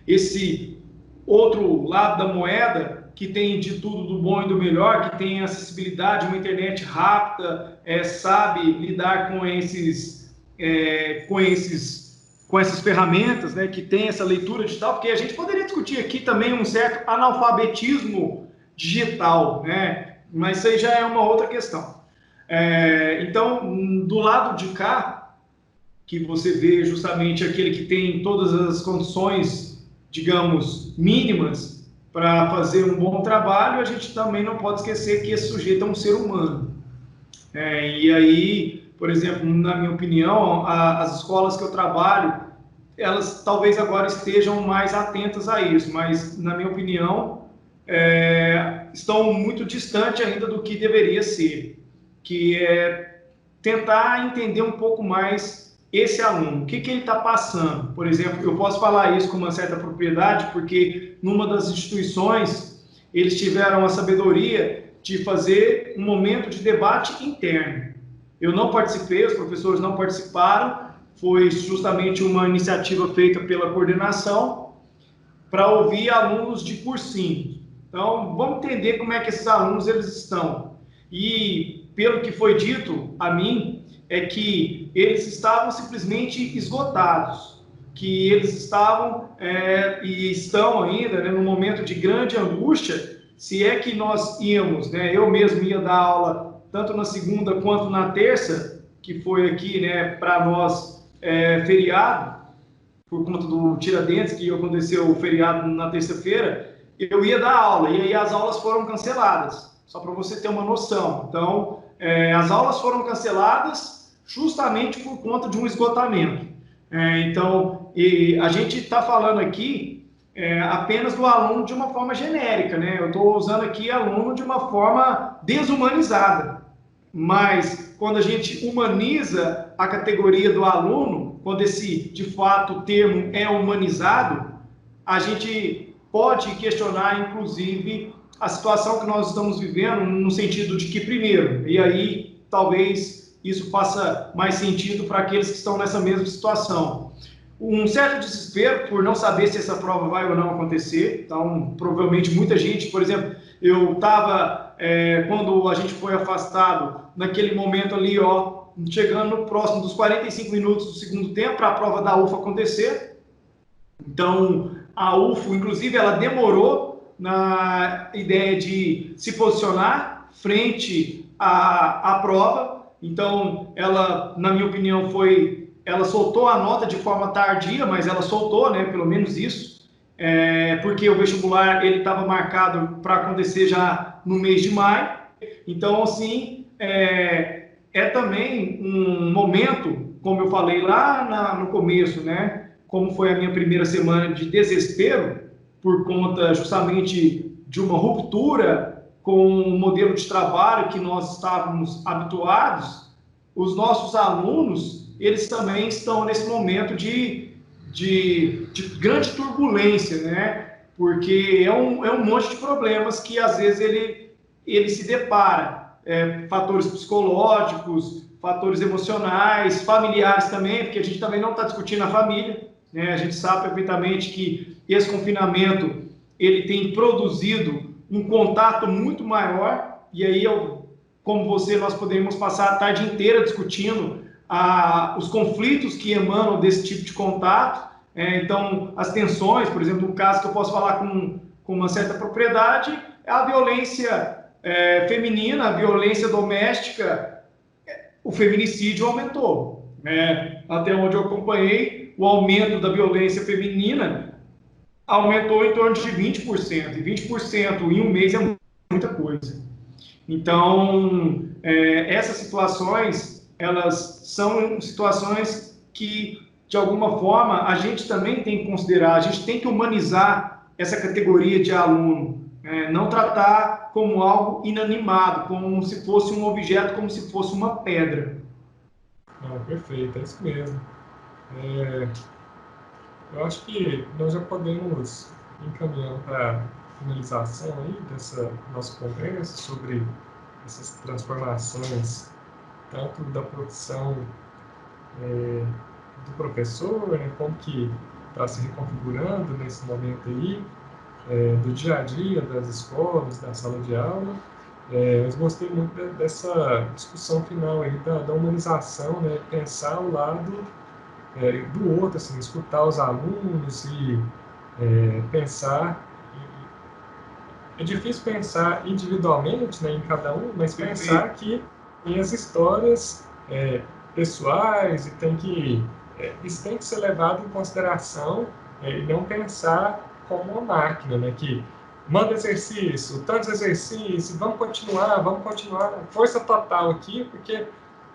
esse outro lado da moeda, que tem de tudo do bom e do melhor, que tem acessibilidade, uma internet rápida, sabe lidar com essas ferramentas, né, que tem essa leitura digital, porque a gente poderia discutir aqui também um certo analfabetismo digital, né, mas isso aí já é uma outra questão. Então, do lado de cá, que você vê justamente aquele que tem todas as condições, digamos, mínimas para fazer um bom trabalho, a gente também não pode esquecer que esse sujeito é um ser humano. E aí, por exemplo, na minha opinião, as escolas que eu trabalho, elas talvez agora estejam mais atentas a isso, mas, na minha opinião, estão muito distantes ainda do que deveria ser, que é tentar entender um pouco mais esse aluno, o que ele está passando. Por exemplo, eu posso falar isso com uma certa propriedade, porque numa das instituições eles tiveram a sabedoria de fazer um momento de debate interno. Eu não participei, os professores não participaram, foi justamente uma iniciativa feita pela coordenação para ouvir alunos de cursinho. Então, vamos entender como é que esses alunos eles estão. E, pelo que foi dito a mim, é que eles estavam simplesmente esgotados, que eles estavam e estão ainda, né, num momento de grande angústia, se é que nós íamos, né, eu mesmo ia dar aula tanto na segunda quanto na terça, que foi aqui, né, para nós feriado, por conta do Tiradentes, que aconteceu o feriado na terça-feira, eu ia dar aula, e aí as aulas foram canceladas, só para você ter uma noção. Então, as aulas foram canceladas justamente por conta de um esgotamento. Então, a gente está falando aqui apenas do aluno de uma forma genérica, né? Eu estou usando aqui aluno de uma forma desumanizada, mas quando a gente humaniza a categoria do aluno, quando esse, de fato, termo é humanizado, a gente pode questionar, inclusive, a situação que nós estamos vivendo, no sentido de que, primeiro, e aí talvez isso faça mais sentido para aqueles que estão nessa mesma situação, um certo desespero por não saber se essa prova vai ou não acontecer. Então, provavelmente muita gente, por exemplo, eu estava, quando a gente foi afastado, naquele momento ali, ó, chegando próximo dos 45 minutos do segundo tempo para a prova da UFA acontecer. Então, a UFO, inclusive, ela demorou na ideia de se posicionar frente à prova. Então, ela, na minha opinião, ela soltou a nota de forma tardia, mas ela soltou, né, pelo menos isso, porque o vestibular ele estava marcado para acontecer já no mês de maio. Então, assim, é também um momento, como eu falei lá no começo, né, como foi a minha primeira semana de desespero, por conta justamente de uma ruptura com o modelo de trabalho que nós estávamos habituados. Os nossos alunos, eles também estão nesse momento de grande turbulência, né? Porque é um monte de problemas que às vezes ele se depara. Fatores psicológicos, fatores emocionais, familiares também, porque a gente também não está discutindo a família, né? A gente sabe perfeitamente que esse confinamento ele tem produzido um contato muito maior, e aí como você, nós podemos passar a tarde inteira discutindo os conflitos que emanam desse tipo de contato. Então, as tensões, por exemplo, um caso que eu posso falar com uma certa propriedade, é a violência feminina, a violência doméstica. O feminicídio aumentou. Até onde eu acompanhei, o aumento da violência feminina aumentou em torno de 20%. E 20% em um mês é muita coisa. Então, essas situações, elas são situações que, de alguma forma, a gente também tem que considerar, a gente tem que humanizar essa categoria de aluno, não tratar como algo inanimado, como se fosse um objeto, como se fosse uma pedra. Perfeito, é isso mesmo. Eu acho que nós já podemos encaminhando para a finalização aí dessa nossa conversa sobre essas transformações, tanto da profissão do professor, né, como que está se reconfigurando nesse momento aí, do dia a dia das escolas, da sala de aula. Eu gostei muito dessa discussão final aí da humanização, né, pensar o lado do outro, assim, escutar os alunos e pensar. É difícil pensar individualmente, né, em cada um, mas pensar que tem as histórias pessoais e isso tem que ser levado em consideração e não pensar como uma máquina, né, que manda exercício, tantos exercícios, vamos continuar, força total aqui, porque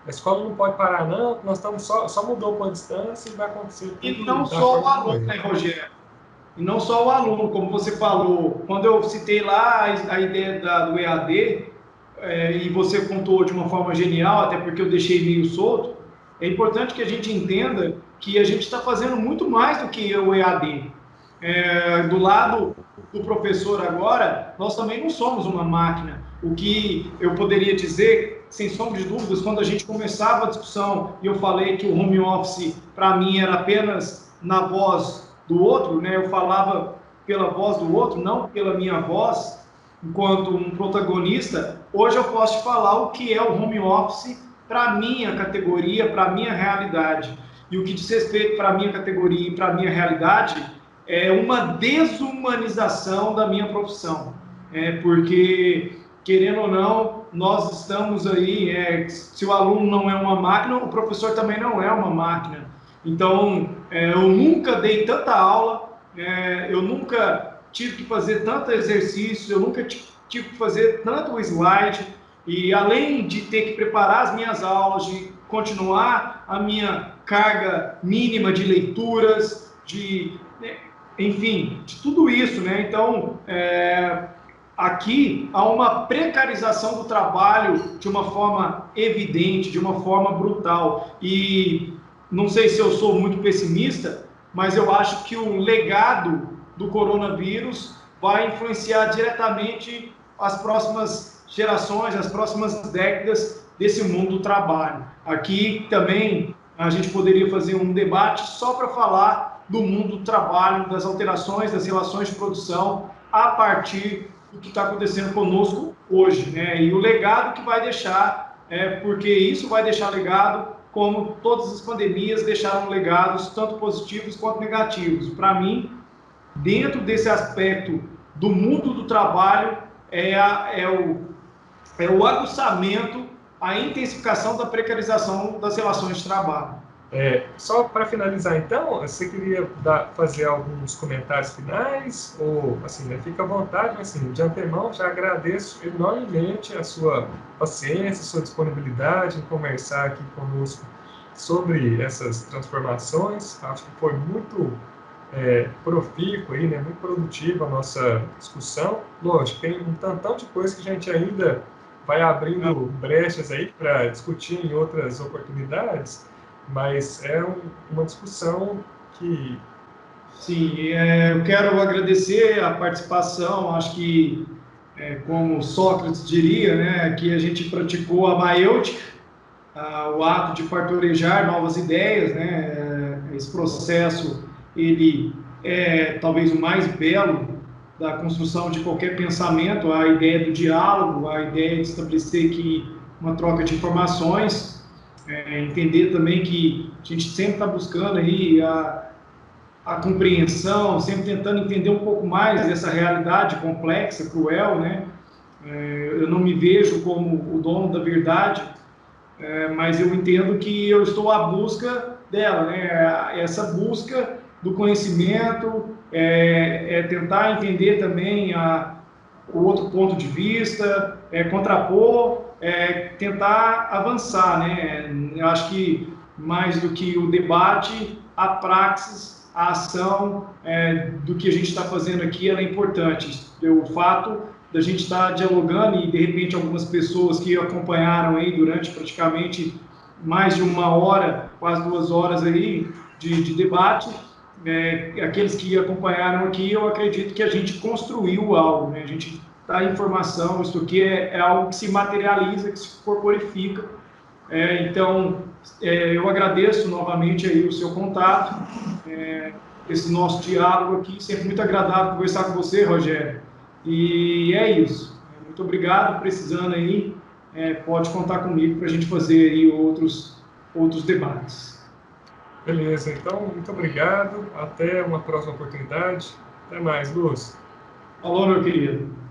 a escola não pode parar não, nós estamos só mudou com a distância e vai acontecer tudo. E não só o aluno, né, Rogério? E não só o aluno, como você falou, quando eu citei lá a ideia do EAD, e você contou de uma forma genial, até porque eu deixei meio solto, é importante que a gente entenda que a gente está fazendo muito mais do que o EAD. Do lado do professor agora, nós também não somos uma máquina. O que eu poderia dizer, sem sombra de dúvidas, quando a gente começava a discussão e eu falei que o home office, para mim, era apenas na voz do outro, né? Eu falava pela voz do outro, não pela minha voz, enquanto um protagonista. Hoje eu posso te falar o que é o home office para a minha categoria, para a minha realidade. E o que diz respeito para a minha categoria e para a minha realidade é uma desumanização da minha profissão. Porque, querendo ou não, nós estamos aí, se o aluno não é uma máquina, o professor também não é uma máquina. Então, eu nunca dei tanta aula, eu nunca tive que fazer tanto exercício, eu nunca tive que fazer tanto slide, e além de ter que preparar as minhas aulas, de continuar a minha carga mínima de leituras, enfim, de tudo isso, né? Então, aqui há uma precarização do trabalho de uma forma evidente, de uma forma brutal. E não sei se eu sou muito pessimista, mas eu acho que o legado do coronavírus vai influenciar diretamente as próximas gerações, as próximas décadas desse mundo do trabalho. Aqui também a gente poderia fazer um debate só para falar do mundo do trabalho, das alterações das relações de produção a partir do que está acontecendo conosco hoje, né? E o legado que vai deixar, porque isso vai deixar legado, como todas as pandemias deixaram legados, tanto positivos quanto negativos. Para mim, dentro desse aspecto do mundo do trabalho, é o aguçamento, a intensificação da precarização das relações de trabalho. Só para finalizar, então, você queria fazer alguns comentários finais? Ou, assim, né, fica à vontade, mas, assim, de antemão, já agradeço enormemente a sua paciência, a sua disponibilidade em conversar aqui conosco sobre essas transformações. Acho que foi muito profícuo, aí, né, muito produtiva a nossa discussão. Lógico, tem um tantão de coisa que a gente ainda vai abrindo brechas aí para discutir em outras oportunidades, mas é uma discussão que... Sim, eu quero agradecer a participação, acho que, como Sócrates diria, né, que a gente praticou a maêutica, o ato de partorejar novas ideias, né, esse processo, ele é talvez o mais belo da construção de qualquer pensamento, a ideia do diálogo, a ideia de estabelecer que uma troca de informações, entender também que a gente sempre está buscando aí a compreensão, sempre tentando entender um pouco mais dessa realidade complexa, cruel, né? Eu não me vejo como o dono da verdade, mas eu entendo que eu estou à busca dela, né? Essa busca do conhecimento, tentar entender também o outro ponto de vista, contrapor, tentar avançar, né? Eu acho que mais do que o debate, a praxis, a ação do que a gente está fazendo aqui, ela é importante. O fato da gente estar dialogando e, de repente, algumas pessoas que acompanharam aí durante praticamente mais de 1 hora, quase 2 horas aí de debate, aqueles que acompanharam aqui, eu acredito que a gente construiu algo, né? A gente dá informação, isso aqui é algo que se materializa, que se corporifica. Então, eu agradeço novamente aí o seu contato, esse nosso diálogo aqui, sempre muito agradável conversar com você, Rogério. E é isso. Muito obrigado. Precisando aí, pode contar comigo para a gente fazer aí outros debates. Beleza, então, muito obrigado. Até uma próxima oportunidade. Até mais, Lúcio. Falou, meu querido.